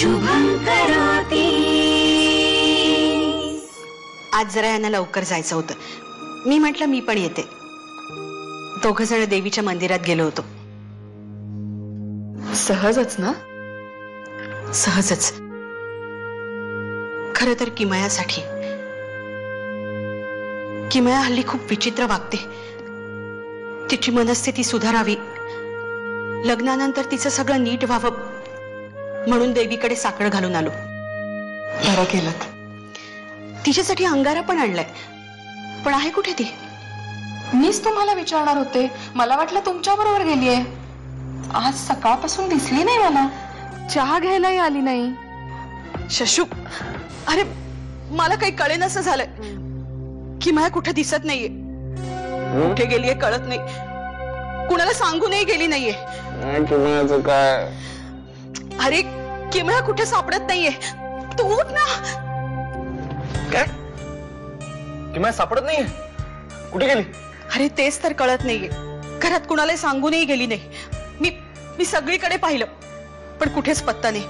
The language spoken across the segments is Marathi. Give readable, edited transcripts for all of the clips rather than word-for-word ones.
शुभं करोति। आज जरा यांना लवकर जायचं होतं. मी म्हटलं मी पण येते. दोघं जण देवीच्या मंदिरात गेलो होतो. सहजच ना? सहजच. खरं तर किमयासाठी. किमया हल्ली खूप विचित्र वागते. तिची मनस्थिती सुधारावी, लग्नानंतर तिचं सगळं नीट व्हावं म्हणून देवीकडे साकडं घालून आलो. बरं केलं. तिच्यासाठी अंगारा पण आणलाय, पण आहे कुठे ती? मीच तुम्हाला विचारणार होते. मला वाटलं तुमच्या बरोबर गेलीये. आज सकाळपासून दिसली नाही मला. चहा घ्यायलाही आली नाही. शशू, अरे मला काही कळेनासं झालंय. किमया कुठे दिसत नाहीये. कुठे गेलीये कळत नाही. कुणाला सांगूनही गेली नाहीये. किमयाचं काय? अरे किमया कुठे सापडत नाहीये. तू उठ ना. काय? किमया सापडत नाहीये? कुठे गेली? अरे तेच तर कळत नाहीये. घरात कुणाला सांगूनही गेली नाही. मी सगळीकडे पाहिलं, पण कुठेच पत्ता नाही.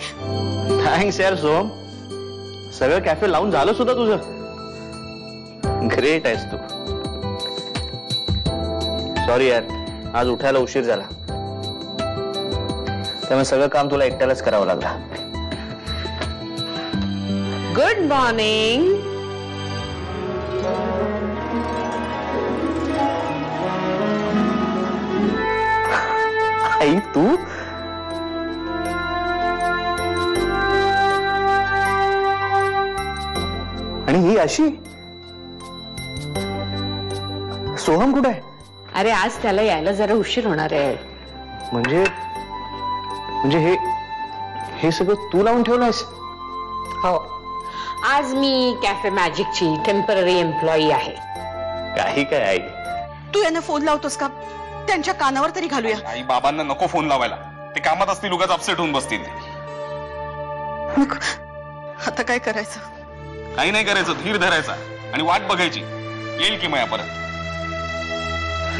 थँक्स यार सोम. सगळं कॅफे लावून झालं सुद्धा तुझं. ग्रेट आहेस तू. सॉरी यार, आज उठायला उशीर झाला, त्यामुळे सगळं काम तुला एकट्यालाच करावं लागलं. Good morning. आई तू? आणि ही अशी? सोहम कुठे आहे? अरे आज त्याला यायला जरा उशीर होणार आहे. म्हणजे हे सगळं तू लावून ठेवलंयस? हो, आज मी कॅफे मॅजिकची टेम्पररी एम्प्लॉई आहे. काही काय आई, तू यांना फोन लावतोस का? त्यांच्या कानावर तरी घालूया. आई बाबांना नको फोन लावायला. ते कामात असतील, उगाच अपसेट होऊन बसतील. आता काय करायचं? काही नाही करायचं, धीर धरायचा आणि वाट बघायची. येईल की मया परत.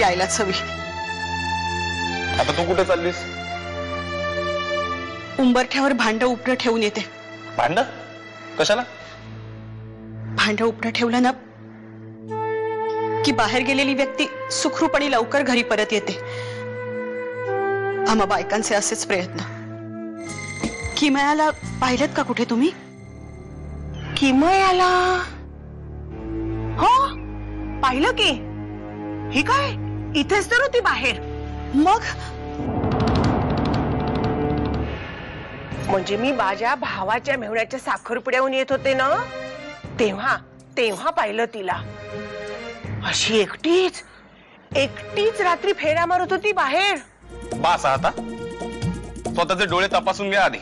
यायलाच हवी. आता तू कुठे चाललीस? उंबरठ्यावर भांड उपडं ठेवून येते. भांड कशाला? भांड उपडं ठेवलं ना की बाहेर गेलेली व्यक्ती सुखरूपणे लवकर घरी परत येते. आम्हा बायकांचे असेच प्रयत्न. किमयाला पाहिलेत का कुठे तुम्ही? किमयाला? हो, पाहिलं की. हे काय, इथेच तर होती बाहेर. मग म्हणजे मी माझ्या भावाच्या मेहुण्याच्या साखरपुड्याहून येत होते ना, तेव्हा पाहिलं तिला. अशी एकटीच रात्री फेऱ्या मारत होती बाहेर. बास आता. स्वतःचे डोळे तपासून घ्या आधी,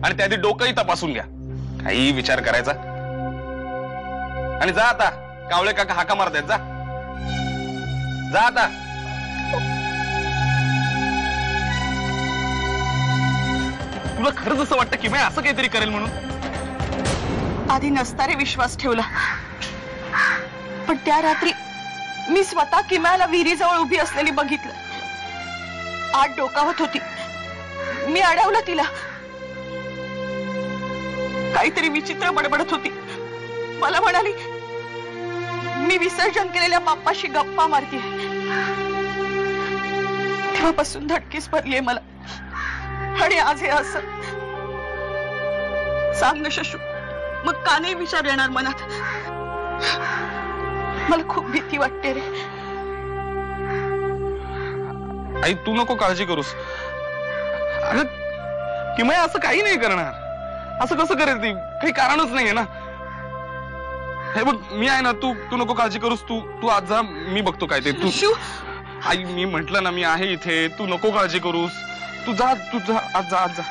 आणि त्याआधी डोकंही तपासून घ्या. काही विचार करायचा. आणि जा आता. कावळे काका हाका मारतायत. जा आता. तुला खरंच असं वाटतं की मी असं काहीतरी करेल म्हणून? आधी नसतारे विश्वास ठेवला, पण त्या रात्री मी स्वतः किमयाला विहिरीजवळ उभी असलेली बघितलं. आत डोकावत होती. मी अडवलं तिला. काहीतरी विचित्र बडबडत होती. मला म्हणाली, मी विसर्जन केलेल्या बाप्पाशी गप्पा मारते. तेव्हापासून धडकीच भरलीये मला. आणि आज हे असं. सांग ना शशू, मग का नाही विचार येणार मनात? मला खूप भीती वाटते रे. आई तू नको काळजी करूस. अगं किमया असं काही नाही करणार. असं कसं करेल ती? काही कारणच नाहीये ना. हे बघ, मी आहे ना. तू नको काळजी करूस. तू आज जा. मी बघतो काय ते. तू आई, मी म्हंटल ना मी आहे इथे. तू नको काळजी करूस. तू जा आज जा.